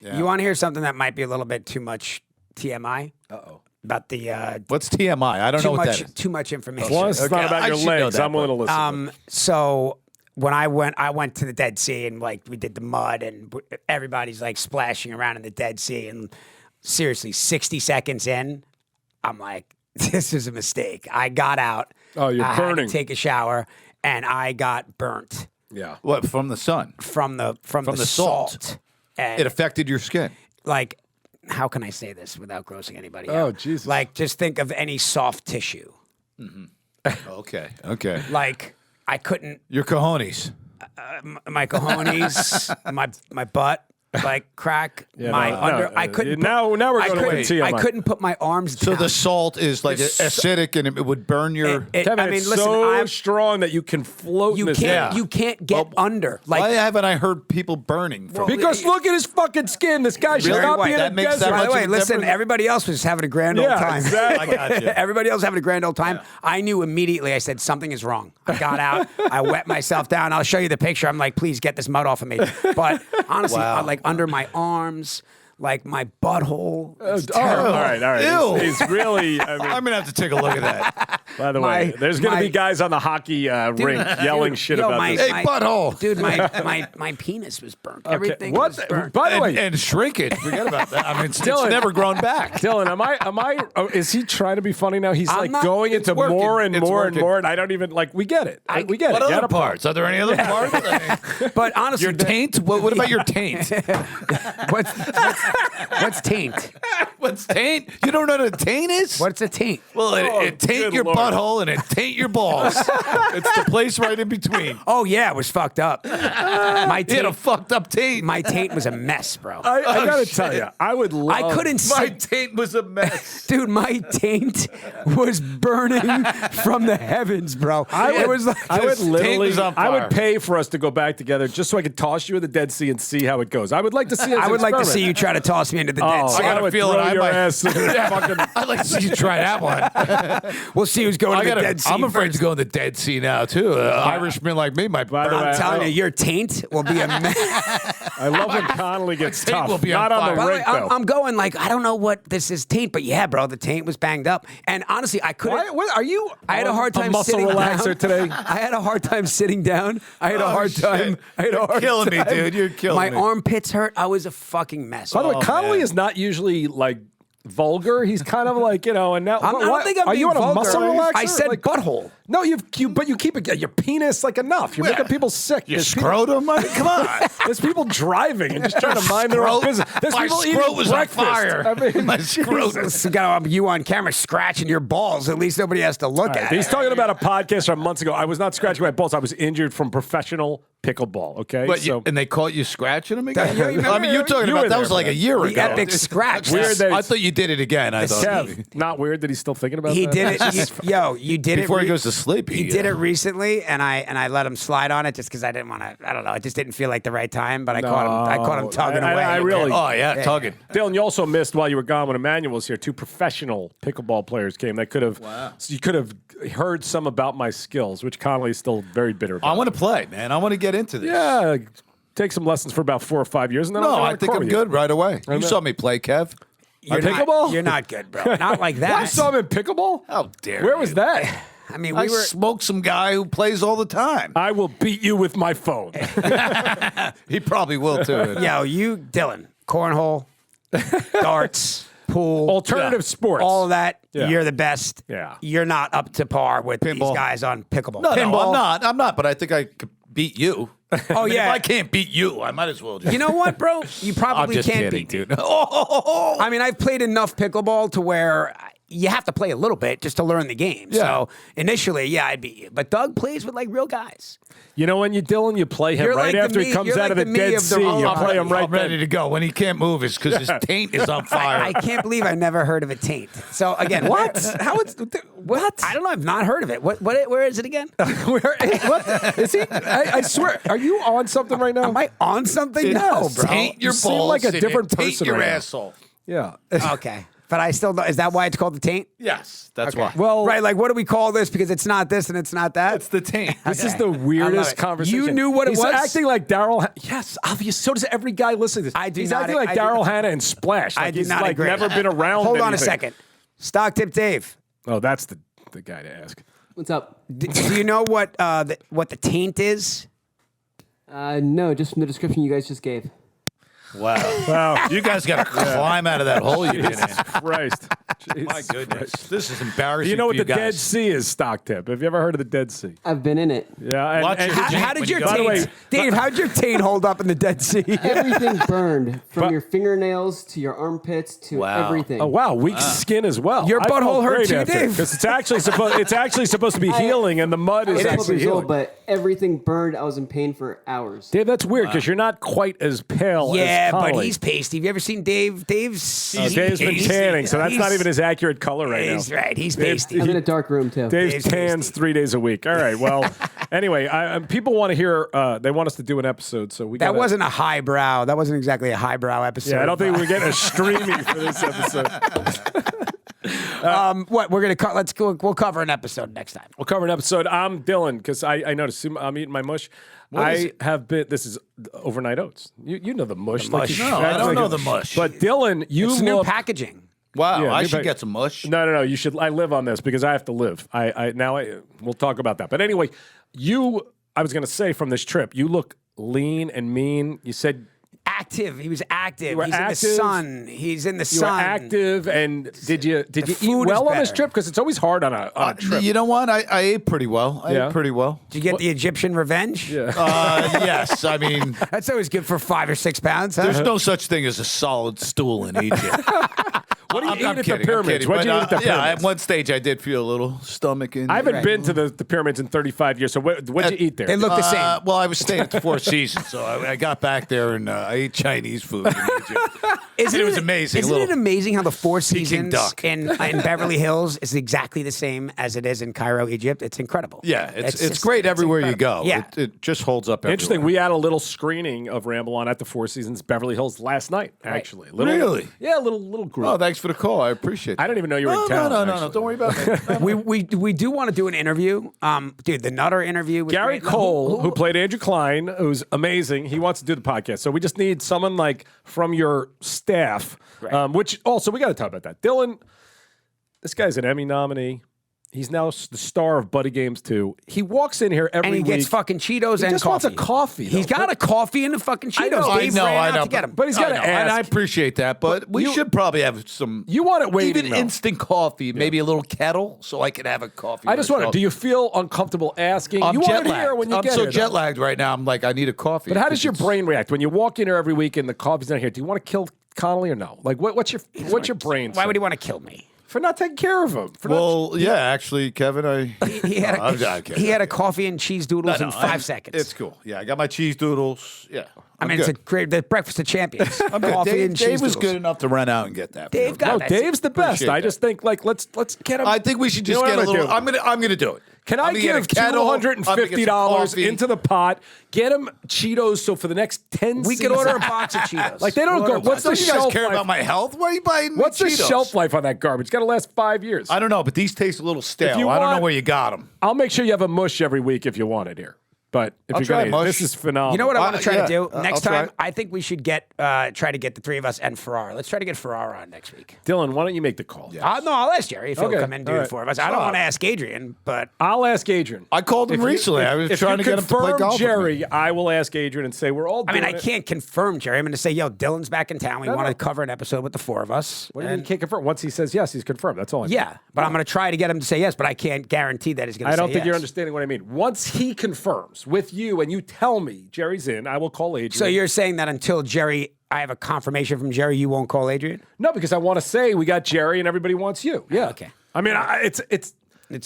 Yeah. You want to hear something that might be a little bit too much TMI? Uh-oh. About the What's TMI? I don't know what that is. Too much information. As long as it's not about I your should know legs, that, I'm willing to listen. So when I went to the Dead Sea and like we did the mud and everybody's like splashing around in the Dead Sea and seriously 60 seconds in, I'm like, this is a mistake. I got out. Oh, you're I burning. had to take a shower and I got burnt Yeah. What, from the sun? from the the salt. And It affected your skin. like, how can I say this without grossing anybody Oh, out? Jesus. Like, just think of any soft tissue. Okay. Like, I couldn't. Your cojones. My cojones, my butt, like crack, Yeah, my no, under. no, I couldn't. now we're going to couldn't- TMI. I couldn't put my arms So down. the salt is like acidic and it would burn your... Kevin, I mean, it's listen, so strong that you can float in you this can't. air. You can't get under. Like Why haven't I heard people burning from Because look at his fucking skin. This guy should Really? not be in That a makes that desert. by the much way, of a listen. difference? Everybody else was having a grand old Yeah, time. exactly. I got you. Everybody else was having a grand old time. I knew immediately. I said something is wrong. I got out. I wet myself down. I'll show you the picture. I'm like, please get this mud off of me. But honestly, Wow. like under my arms, like my butthole. It's All terrible. right. Ew. He's really. I mean, I'm going to have to take a look at that. by the way, there's going to my- be guys on the hockey rink yelling shit yo, about my- this. Hey, butthole. Dude, my penis was burnt. Everything What? was burnt. By the way, And shrinkage. Forget about that. I mean, it's Dylan- never grown back. Dylan, am I? Oh, is he trying to be funny now? He's I'm like not- going it's into working. more and It's more working. and more, and I don't even like. We get it. We get What it. Get other a part. parts? Are there any other parts? I mean, But honestly, your taint? What about your taint? what's taint? What's taint? You don't know what a taint is? What's a taint? Well, it good taint your Lord. butthole and it taint your balls. It's the place right in between. Oh yeah, it was fucked up. My He had a taint, fucked up taint. my taint was a mess, bro. I gotta shit. tell you, I would love. I couldn't My see. taint was a mess. Dude, my taint was burning from the heavens, bro. I It was like I would his taint literally. was on I fire. would pay for us to go back together just so I could toss you in the Dead Sea and see how it goes. I would like to see. I would like to see you try to toss me into the dead Oh, sea. I gotta would feel it. throw I your might- ass in the fucking. I'd like to see you try that one. We'll see who's going to the dead sea. I'm afraid first. to go in the Dead Sea now, too. Irishman like me might By the burn. way, I'm telling you, your taint will be a mess. I love when Connolly gets taint tough. will be on Not on fire. the By the way, rink though. I'm going like, I don't know what this is taint, but yeah, bro, the taint was banged up. And honestly, I couldn't. Why, what are you? I had a hard time muscle sitting relaxer down. today. I had a hard time sitting down. I had a hard shit. time. I had a hard killing me, time. dude. You're killing My me. armpits hurt. I was a fucking mess. By the way, Oh, Connolly man. is not usually like vulgar. He's kind of like, you know, and now I don't think I'm are being you on a vulgar. muscle relaxer? I said like, butthole. No, but you keep it your penis like enough. You're making people sick. Your There's people- scrotum? I mean, come on. There's people driving and just trying to mind their own Scrot- business. There's my people scrot eating was on breakfast. fire. I mean, My scrotum. So got you on camera scratching your balls. At least nobody has to look at he's it. talking about a podcast from months ago. I was not scratching my balls. I was injured from professional pickleball. Okay, But so and they caught you scratching them again? You remember- I mean, you're talking you were about that there was for like that. a year The ago. epic scratch. Weird that I it's- thought you did it again. I thought. Kev, not weird that he's still thinking about He that. did it. Yo, you did Before it. he goes to sleep, He did it recently, and I let him slide on it just because I didn't want to. I don't know. It just didn't feel like the right time. But I caught him tugging I- away. I really- Oh yeah, tugging. Dylan, you also missed while you were gone when Emmanuel was here. 2 professional pickleball players came. That could have. So you could have heard some about my skills, which Connolly is still very bitter about. I want to play, man. I want to get into this. Yeah, take some lessons for about 4 or 5 years, and then No, I'll I think I'm good right away. You saw me play, Kev. You're not, pickleball? You're not good, bro. Not like that. You saw him in pickleball? How dare Where you. was that? I mean, I we were. smoked some guy who plays all the time. I will beat you with my phone. He probably will too. Yo, you, Dylan, cornhole, darts, pool, Alternative sports. all of that. Yeah. You're the best. Yeah. You're not up to par with these Pinball. guys on pickleball. No, Pinball. I'm not. But I think I could beat you. Oh yeah. If I can't beat you, I might as well. Just, You know what, bro? You I'm probably just can't kidding, beat me. dude. Oh, I mean, I've played enough pickleball to where you have to play a little bit just to learn the game. Yeah. So initially, yeah, I'd beat you. But Doug plays with like real guys. You know when Dylan, you play him You're right like the after he me- comes you're out like of the the me Dead of the Sea. road. You play him right I'm ready then. to go. When he can't move, it's because his taint is on fire. I can't believe I never heard of a taint. So again, what? How it's what? I don't know. I've not heard of it. What? Where is it again? What is he? I swear, are you on something right now? Am I on something? It No, does. bro. Taint your You seem balls like a and different taint person your right now. asshole. Yeah. Okay. But I still don't. Is that why it's called the taint? Yes, that's why. Well, Right, like what do we call this? Because it's not this and it's not that. It's the taint. This is the I love weirdest it. conversation. You knew what it He's was? acting like Daryl. Yes, obvious. So does every guy listening to this. I do He's not- acting like I do- Daryl Hannah and Splash. Like I do he's not like agree. never been around. Hold on a anything. second. Stock Tip Dave. Oh, that's the guy to ask. What's up? Do you know what the taint is? No, just from the description you guys just gave. Wow. Wow. You guys got to climb out of that hole you've been in. Christ. My goodness. This is embarrassing. Do you know what for the Dead guys. Sea is, Stock Tip? Have you ever heard of the Dead Sea? I've been in it. Yeah. And, Watch and it. How When did you your go- By the taint, way- Dave? How did your taint hold up in the Dead Sea? Everything burned, from But- your fingernails to your armpits to Wow. everything. Oh wow, weak skin as well. Your I felt butthole hurt great too, after, Dave? Because it's actually supposed to be healing, and the mud I is was 12 actually years old, healing. but everything burned. I was in pain for hours. Dave, that's weird because you're not quite as pale. Yeah, as but Connolly. he's pasty. Have you ever seen Dave? Dave's Dave's been tanning, so that's not even his accurate color right now. He's right. He's Dave's- pasty. I'm in a dark room too. Dave's Dave's tans tasty. 3 days a week. All right. Well, anyway, people want to hear. They want us to do an episode, so we. That gotta- wasn't a highbrow. That wasn't exactly a highbrow episode. Yeah, I don't think we're getting a streaming for this episode. What we're gonna cut? Let's go. We'll cover an episode next time. We'll cover an episode. I'm Dillon because I noticed I'm eating my mush. is I have been. This is overnight oats. You know the mush. mush. you- No, I act don't like know it- the mush. But Dillon, you It's new look. packaging. Wow, Yeah, I new should back- get some mush. No. You should. I live on this because I have to live. We'll talk about that. But anyway, I was going to say from this trip, you look lean and mean. You said Active. He was active. were He's in the active. sun. He's in the you sun. were active, and did you eat food is well on this better. trip? Because it's always hard on a trip. You know what? I ate pretty well. I Yeah. ate pretty well. Did you get the Egyptian revenge? Yeah. Yes, I mean, That's always good for 5 or 6 pounds. Huh? there's no such thing as a solid stool in Egypt. What do you eat I'm at kidding, the pyramids? What do you eat at the Yeah, pyramids? at one stage I did feel a little stomach in. I haven't Right. been to the pyramids in 35 years. So what'd you eat there? They look the same. Well, I was staying at the Four Seasons, so I got back there and I ate Chinese food in Egypt. Isn't it was amazing. Isn't it amazing how the Four Seasons duck. in Beverly Hills is exactly the same as it is in Cairo, Egypt? It's incredible. Yeah, it's just- great it's everywhere you incredible. go. Yeah. It just holds up. Interesting. Everywhere. We had a little screening of Ramble On at the Four Seasons Beverly Hills last night. Actually, Really? Yeah, a little group. Oh, thanks for the call. I appreciate it. I didn't even know you were in town. No. actually. Don't worry about it. We do want to do an interview. Dude, the Nutter interview with Gary Cole, who played Andrew Klein, who's amazing, he wants to do the podcast. So we just need someone like from your staff, which also we got to talk about that. Dillon, this guy's an Emmy nominee. He's now the star of Buddy Games 2. He walks in here every and he week. gets fucking Cheetos He and just coffee. wants a coffee, He's though. got a coffee and the fucking Cheetos. know, Dave ran out to get him. But he's got to I know, and I ask. appreciate that. But we you- should probably have some. You want it waiting, even though. instant coffee, maybe a little kettle, so I can have a coffee. I just wonder, myself. do you feel uncomfortable asking? I'm you want jet it here lagged. when you I'm get so here, jet though. lagged right now. I'm like, I need a coffee. But how does because your it's- brain react when you walk in here every week and the coffee's not here? Do you want to kill Connolly or no? Like, what's your brain? Why say? would he want to kill me? For not taking care of him. For not- Well, yeah, actually, Kevin, He had, I'm kidding. he had a coffee and cheese doodles in 5 seconds. It's cool. Yeah, I got my cheese doodles. Yeah, I mean, good. it's a great the breakfast of champions. I'm good. Coffee Dave, and cheese Dave was doodles. good enough to run out and get that. Dave got no, that. Dave's the best. Appreciate I that. just think like let's get him. I think we should You just know get what a little. I'm I'm gonna do it. Can I I'm gonna get a give kettle, I'm gonna get some $250 coffee. into the pot? Get him Cheetos so for the next 10 We could seasons- order a box of Cheetos. Like they don't We'll go. order a What's box. the Don't you guys shelf care life? about my health? Why are you buying me What's the Cheetos? shelf life on that garbage? It's got to last 5 years. I don't know, but these taste a little stale. you I don't know want- where you got them. I'll make sure you have a mush every week if you want it here. But if I'll you're try going to, mush. this is phenomenal. You know what I want to try yeah, to do next I'll try time? it. I think we should try to get the three of us and Farrar. Let's try to get Farrar on next week. Dylan, why don't you make the call? No, I'll ask Jerry if he'll Okay, come in and do all the right. four of us. I don't want to ask Adrian, but I'll ask Adrian. I called him If you- recently. I was trying to get him to play confirm golf with me. Jerry, I will ask Adrian and say we're all. I mean, doing I it. can't confirm Jerry. I'm going to say, yo, Dylan's back in town. We No, want to no. cover an episode with the four of us. What do you mean you can't confirm? Once he says yes, he's confirmed. That's all. Yeah, but I'm going to try to get him to say yes, but I can't guarantee that he's going to I say don't think yes. you're understanding what I mean. Once he confirms with you and you tell me Jerry's in, I will call Adrian. So you're saying that until Jerry, I have a confirmation from Jerry, you won't call Adrian? no, because I want to say we got Jerry and everybody wants you. Yeah. okay. I mean, it's. It's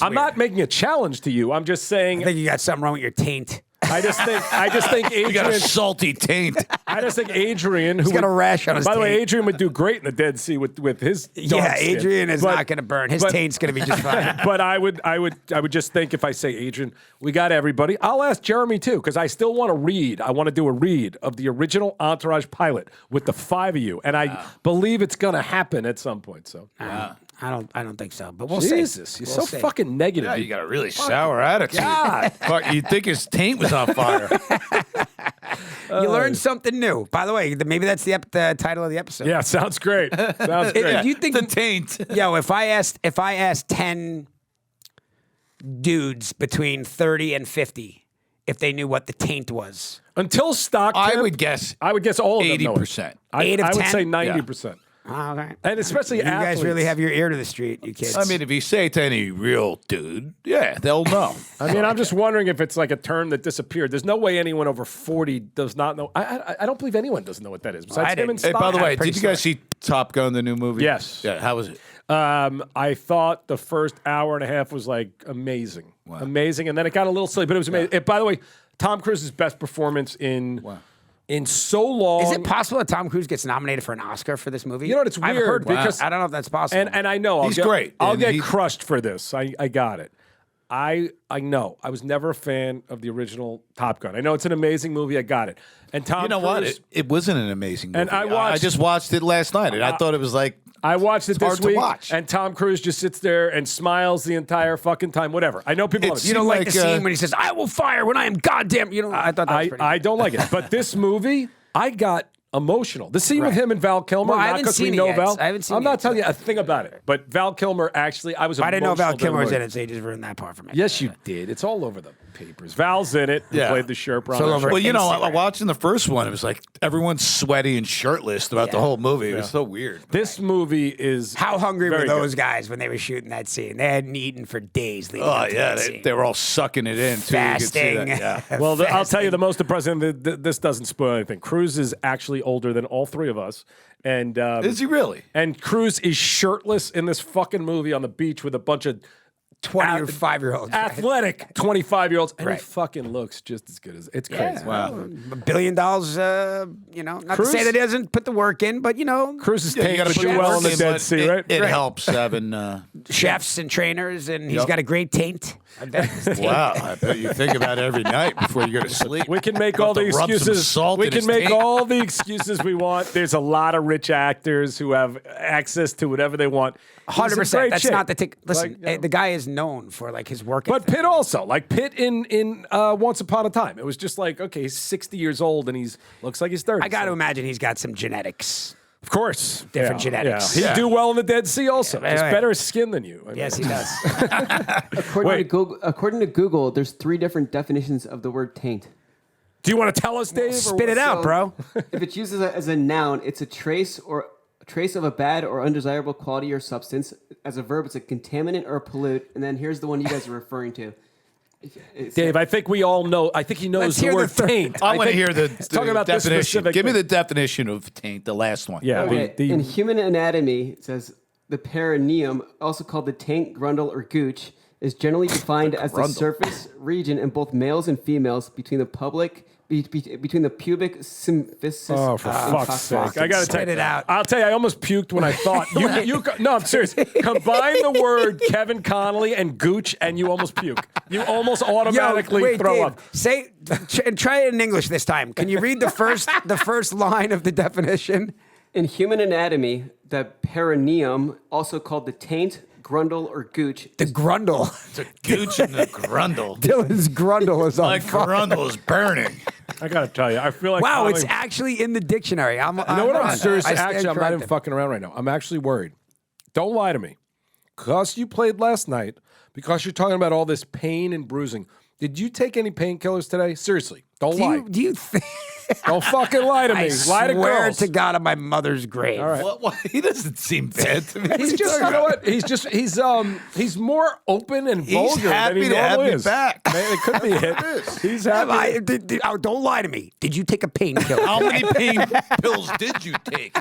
I'm weird. not making a challenge to you. I'm just saying. I think you got something wrong with your taint. I just think You got a Adrian. salty taint. I just think Adrian, who He's got a rash on his By the way, taint. Adrian would do great in the Dead Sea with his. Yeah, dark skin. Adrian is But- not going to burn. His but- taint's going to be just fine. But I would just think if I say Adrian, we got everybody. I'll ask Jeremy too because I still want to read. I want to do a read of the original Entourage pilot with the 5 of you, and I believe it's going to happen at some point. So I don't think so, but we'll see. Jesus, you're We'll so see. fucking negative. Yeah, you got a really sour attitude. God. Fuck, you'd think his taint was on fire. You learned something new. By the way, maybe that's the title of the episode. Yeah, sounds great. Sounds great. Yeah. You think the taint? Yo, if I asked 10 dudes between 30 and 50 if they knew what the taint was. Until stock, I tip, would guess I would guess all of them know it. 80%. Eight of I would 10? say 90%. Oh, okay. And especially You athletes. guys really have your ear to the street, you kids. I mean, if you say it to any real dude, yeah, they'll know. I mean, I'm just wondering if it's like a term that disappeared. There's no way anyone over 40 does not know. I don't believe anyone doesn't know what that is. Besides him didn't. and Hey, Stock. by the way, pretty did you guys see Top Gun, the new movie? Yes. Yeah, how was it? I thought the first hour and a half was like amazing. Wow. Amazing. And then it got a little silly, but it was amazing. By the way, Tom Cruise's best performance in so long. Is it possible that Tom Cruise gets nominated for an Oscar for this movie? You know what, it's I've weird heard because- I don't know if that's possible. And I know He's great, I'll and get he- crushed for this. I got it. I know. I was never a fan of the original Top Gun. I know it's an amazing movie. I got it. And Tom You know Cruise, what? It wasn't an amazing movie. And I just watched it last night, and I thought it was like, I watched it hard this to week, watch. and Tom Cruise just sits there and smiles the entire fucking time. Whatever. I know people love it. you don't like the like, scene when he says, "I will fire when I am goddamn." You know, I thought that was pretty. I don't like it. But this movie, I got emotional. The scene with him and Val Kilmer, Well, I not haven't because we seen it know yet. Val. I haven't seen I'm it not yet, telling you a thing about it. But Val Kilmer, actually, I was I didn't know Val emotional during Kilmer was the in movie. it, so you just ruined that part for me. Yes, you did. It's all over the papers. Val's in it. Who Yeah. played the Sherpa. all over well, you know, Instagram. watching the first one, it was like everyone's sweaty and shirtless throughout the whole movie. It was so weird. This movie is How hungry were very those good. guys when they were shooting that scene? They hadn't eaten for days leading Oh, up to yeah, that scene. they were all sucking it in, too. You could see Fasting. that, yeah. Well, I'll tell you the most depressing. This doesn't spoil anything. Cruise is actually older than all three of us, and Is he really? and Cruise is shirtless in this fucking movie on the beach with a bunch of 25-year-olds. athletic 25-year-olds, and Right. he fucking looks just as good as it's crazy. Wow. $1 billion, you know, not Cruise- to say that he doesn't put the work in, but, you know, Cruise's Yeah, you taint got to should do well in the Dead Sea, right? It helps having. chefs and trainers, and he's Yep. got a great taint. I bet his taint- Wow, I bet you think about it every night before you go to sleep. We can make all the Have to rub some excuses. salt We in can his make taint. all the excuses we want. There's a lot of rich actors who have access to whatever they want. He's a 100%. great That's chick. not the tick. Listen, Like, you know. the guy is known for like his work. But ethic. Pitt also, like Pitt in Once Upon a Time, it was just like, okay, he's 60 years old and he's looks like he's 30. I got to so- imagine he's got some genetics. Of course, Different genetics. Yeah. He'd do well in the Dead Sea also. Yeah, He's right. better skin than you. I mean, Yes, he does. According to Google, there's 3 different definitions of the word taint. Do you want to tell us, Dave? or Spit it what? out, So, bro. If it's used as a noun, it's a trace of a bad or undesirable quality or substance. As a verb, it's a contaminant or a pollute. And then here's the one you guys are referring to. It's Dave, I think we all know. I think he knows Let's the hear the word third- taint. I want to think- hear the talking about this definition. specific Give me thing. the definition of taint, the last one. Yeah, Okay, the in human anatomy, it says the perineum, also called the taint, grundle, or gooch, is generally defined as the grundle. surface region in both males and females between the between the pubic symphysis. Oh, for fuck's sake! I gotta spit take it out. I'll tell you, I almost puked when I thought No, I'm serious. Combine the word Kevin Connolly and gooch, and you almost puke. You almost automatically wait, throw Dave, up. try it in English this time. Can you read the first line of the definition? In human anatomy, the perineum, also called the taint, grundle, or gooch, The grundle. It's a gooch and a grundle. Dylan's grundle is on My fire. grundle is burning. I gotta tell you, I feel like Wow, it's Connolly- actually in the dictionary. You know what? I'm serious. I stand Actually, I'm not even corrected. fucking around right now. I'm actually worried. Don't lie to me. Because you played last night, because you're talking about all this pain and bruising, did you take any painkillers today? Seriously, don't lie. Do you think? Don't fucking lie to me. I Lie to swear girls. to God on my mother's grave. All right. What? He doesn't seem bad to me. He's just, you know what? He's more open and vulgar than happy he to have normally me is. back. Man, it could be it. He's happy. Don't lie to me. Did you take a painkiller? How many pain pills did you take?